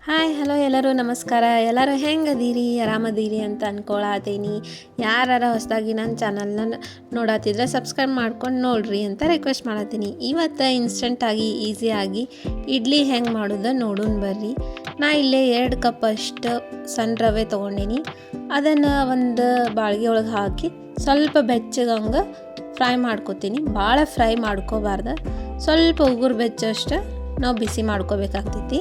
Hi hello ಎಲ್ಲರೂ ನಮಸ್ಕಾರ. ಎಲ್ಲರೂ ಹೆಂಗದೀರಿ, ಆರಾಮದೀರಿ ಅಂತ ಅನ್ಕೊಳತೀನಿ. ಯಾರು ಹೊಸದಾಗಿ ನನ್ನ ಚಾನಲ್ನ ನೋಡತ್ತಿದ್ರೆ ಸಬ್ಸ್ಕ್ರೈಬ್ ಮಾಡ್ಕೊಂಡು ನೋಡ್ರಿ ಅಂತ ರಿಕ್ವೆಸ್ಟ್ ಮಾಡತ್ತೀನಿ. ಇವತ್ತು ಇನ್ಸ್ಟೆಂಟಾಗಿ ಈಸಿಯಾಗಿ ಇಡ್ಲಿ ಹೆಂಗೆ ಮಾಡೋದು ನೋಡೋಣ ಬರ್ರಿ. ನಾ ಇಲ್ಲೇ 2 ಕಪ್ ಅಷ್ಟು ಸಣ್ಣ ರವೆ ತೊಗೊಂಡಿನಿ. ಅದನ್ನು ಒಂದು ಬಾಳ್ಗೆ ಒಳಗೆ ಹಾಕಿ ಸ್ವಲ್ಪ ಬೆಚ್ಚಗಂಗೆ ಫ್ರೈ ಮಾಡ್ಕೊತೀನಿ. ಭಾಳ ಫ್ರೈ ಮಾಡ್ಕೋಬಾರ್ದು, ಸ್ವಲ್ಪ ಉಗುರು ಬೆಚ್ಚಷ್ಟು ನಾವು ಬಿಸಿ ಮಾಡ್ಕೋಬೇಕಾಗ್ತೈತಿ.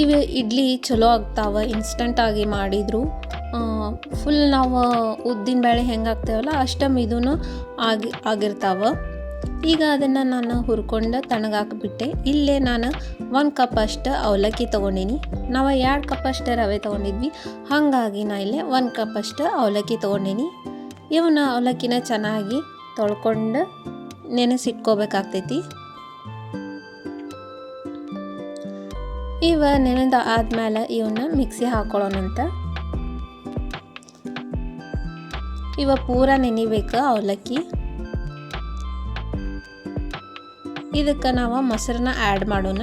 ಇವು ಇಡ್ಲಿ ಚಲೋ ಆಗ್ತಾವೆ ಇನ್ಸ್ಟಂಟಾಗಿ ಮಾಡಿದ್ರು. ಫುಲ್ ನಾವು ಉದ್ದಿನ ಬೇಳೆ ಹೆಂಗೆ ಹಾಕ್ತೇವಲ್ಲ ಅಷ್ಟು ಮಿದುನು ಆಗಿರ್ತಾವೆ. ಈಗ ಅದನ್ನು ನಾನು ಹುರ್ಕೊಂಡು ತಣ್ಣಗಾಕಿಬಿಟ್ಟೆ. ಇಲ್ಲೇ ನಾನು 1 ಕಪ್ ಅಷ್ಟು ಅವಲಕ್ಕಿ ತೊಗೊಂಡಿನಿ. ನಾವು 2 ಕಪ್ ಅಷ್ಟು ರವೆ ತೊಗೊಂಡಿದ್ವಿ, ಹಾಗಾಗಿ ನಾ ಇಲ್ಲೇ 1 ಕಪ್ ಅಷ್ಟು ಅವಲಕ್ಕಿ ತೊಗೊಂಡಿನಿ. ಇವನ್ನ ಅವಲಕ್ಕಿನ ಚೆನ್ನಾಗಿ ತೊಳ್ಕೊಂಡು ನೆನೆಸಿಟ್ಕೋಬೇಕಾಗ್ತೈತಿ. ಇವ ನೆನೆದ ಆದ್ಮೇಲೆ ಇವನ್ನ ಮಿಕ್ಸಿ ಹಾಕೊಳ್ಳೋಣಂತ. ಇವ ಪೂರ ನೆನಿಬೇಕು ಅವಲಕ್ಕಿ. ಇದಕ್ಕೆ ನಾವು ಮೊಸರನ್ನ ಆ್ಯಡ್ ಮಾಡೋಣ.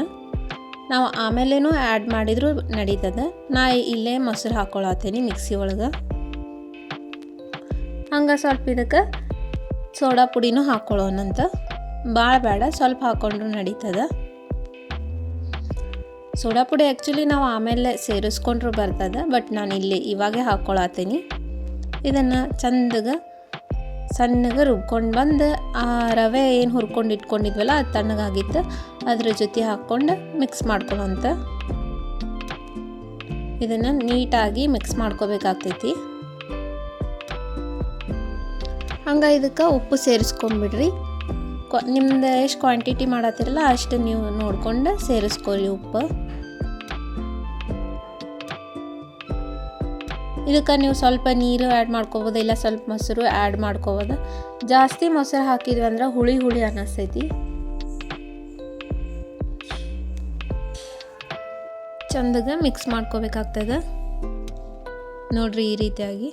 ನಾವು ಆಮೇಲೇನೂ ಆ್ಯಡ್ ಮಾಡಿದ್ರು ನಡೀತದೆ. ನಾ ಇಲ್ಲೇ ಮೊಸರು ಹಾಕೊಳತ್ತೀನಿ ಮಿಕ್ಸಿ ಒಳಗೆ. ಹಂಗೆ ಸ್ವಲ್ಪ ಇದಕ್ಕೆ ಸೋಡಾ ಪುಡಿನೂ ಹಾಕ್ಕೊಳ್ಳೋಣಂತ. ಭಾಳ ಬೇಡ, ಸ್ವಲ್ಪ ಹಾಕ್ಕೊಂಡ್ರು ನಡೀತದೆ. ಸೋಡಾ ಪುಡಿ ಆ್ಯಕ್ಚುಲಿ ನಾವು ಆಮೇಲೆ ಸೇರಿಸ್ಕೊಂಡ್ರು ಬರ್ತದೆ, ಬಟ್ ನಾನು ಇಲ್ಲಿ ಇವಾಗೇ ಹಾಕ್ಕೊಳತ್ತೀನಿ. ಇದನ್ನು ಸಣ್ಣಗೆ ರುಬ್ಕೊಂಡು ಬಂದು ಆ ರವೆ ಏನು ಹುರ್ಕೊಂಡು ಇಟ್ಕೊಂಡಿದ್ವಲ್ಲ ಅದು ತಣ್ಣಗಾಗಿತ್ತು, ಅದ್ರ ಜೊತೆ ಹಾಕ್ಕೊಂಡು ಮಿಕ್ಸ್ ಮಾಡ್ಕೊಳ್ಳೋಂಥ. ಇದನ್ನು ನೀಟಾಗಿ ಮಿಕ್ಸ್ ಮಾಡ್ಕೋಬೇಕಾಗ್ತೈತಿ. ಹಂಗೆ ಇದಕ್ಕೆ ಉಪ್ಪು ಸೇರಿಸ್ಕೊಂಡ್ಬಿಡ್ರಿ. ನಿಮ್ದು ಎಷ್ಟು ಕ್ವಾಂಟಿಟಿ ಮಾಡತ್ತಿರಲ್ಲ ಅಷ್ಟು ನೀವು ನೋಡ್ಕೊಂಡು ಸೇರಿಸ್ಕೊರಿ ಉಪ್ಪು. ಇದಕ್ಕೆ ನೀವು ಸ್ವಲ್ಪ ನೀರು ಆ್ಯಡ್ ಮಾಡ್ಕೋಬೋದು, ಇಲ್ಲ ಸ್ವಲ್ಪ ಮೊಸರು ಆ್ಯಡ್ ಮಾಡ್ಕೋಬೋದು. ಜಾಸ್ತಿ ಮೊಸರು ಹಾಕಿದ್ವಿ ಅಂದ್ರೆ ಹುಳಿ ಹುಳಿ ಅನ್ನಿಸ್ತೈತಿ. ಚಂದಗೆ ಮಿಕ್ಸ್ ಮಾಡ್ಕೋಬೇಕಾಗ್ತದೆ ನೋಡ್ರಿ ಈ ರೀತಿಯಾಗಿ.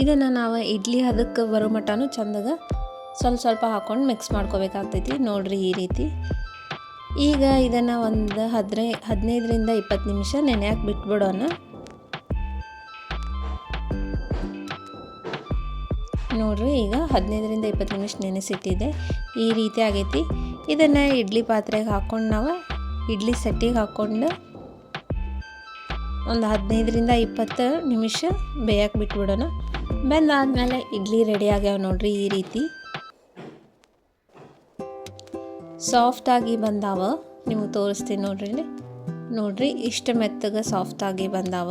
ಇದನ್ನು ನಾವು ಇಡ್ಲಿ ಅದಕ್ಕೆ ಬರೋ ಮಟ್ಟನೂ ಚಂದಾಗ ಸ್ವಲ್ಪ ಹಾಕ್ಕೊಂಡು ಮಿಕ್ಸ್ ಮಾಡ್ಕೋಬೇಕಾಗ್ತೈತಿ ನೋಡ್ರಿ ಈ ರೀತಿ. ಈಗ ಇದನ್ನು ಒಂದು 15ರಿಂದ 20 ನಿಮಿಷ ನೆನೆಯಾಕೆ ಬಿಟ್ಬಿಡೋಣ. ನೋಡ್ರಿ ಈಗ 15ರಿಂದ 20 ನಿಮಿಷ ನೆನೆಸಿಟ್ಟಿದೆ. ಈ ರೀತಿ ಆಗೈತಿ. ಇದನ್ನು ಇಡ್ಲಿ ಪಾತ್ರೆಗೆ ಹಾಕ್ಕೊಂಡು ನಾವು ಇಡ್ಲಿ ಸೆಟ್ಟಿಗೆ ಹಾಕ್ಕೊಂಡು ಒಂದು 15ರಿಂದ 20 ನಿಮಿಷ ಬೇಯಕ್ಕೆ ಬಿಟ್ಬಿಡೋಣ. ಬೆಂದಾದ್ಮೇಲೆ ಇಡ್ಲಿ ರೆಡಿ ಆಗ್ಯಾವ ನೋಡ್ರಿ ಈ ರೀತಿ. ಸಾಫ್ಟಾಗಿ ಬಂದಾವ, ನಿಮಗೆ ತೋರಿಸ್ತೀನಿ ನೋಡ್ರಿ. ನೋಡ್ರಿ ಇಷ್ಟು ಮೆತ್ತಗೆ ಸಾಫ್ಟಾಗಿ ಬಂದಾವ.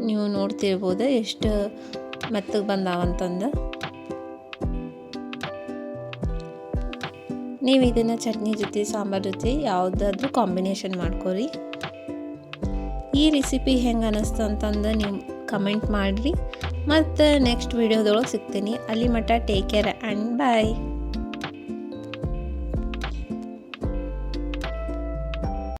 ನೀವು ನೋಡ್ತಿರ್ಬೋದು ಎಷ್ಟು ಮೆತ್ತಗೆ ಬಂದಾವಂತಂದು. ನೀವು ಇದನ್ನು ಚಟ್ನಿ ಜೊತೆ ಸಾಂಬಾರು ಜೊತೆ ಯಾವುದಾದ್ರೂ ಕಾಂಬಿನೇಷನ್ ಮಾಡ್ಕೊರಿ. ಈ ರೆಸಿಪಿ ಹೆಂಗೆ ಅನ್ನಿಸ್ತು ಅಂತಂದು ನೀವು ಕಮೆಂಟ್ ಮಾಡಿರಿ. ಮತ್ತು ನೆಕ್ಸ್ಟ್ ವೀಡಿಯೋದೊಳಗೆ ಸಿಗ್ತೀನಿ. ಅಲ್ಲಿ ಮಟ್ಟ ಟೇಕ್ ಕೇರ್ ಆ್ಯಂಡ್ ಬಾಯ್.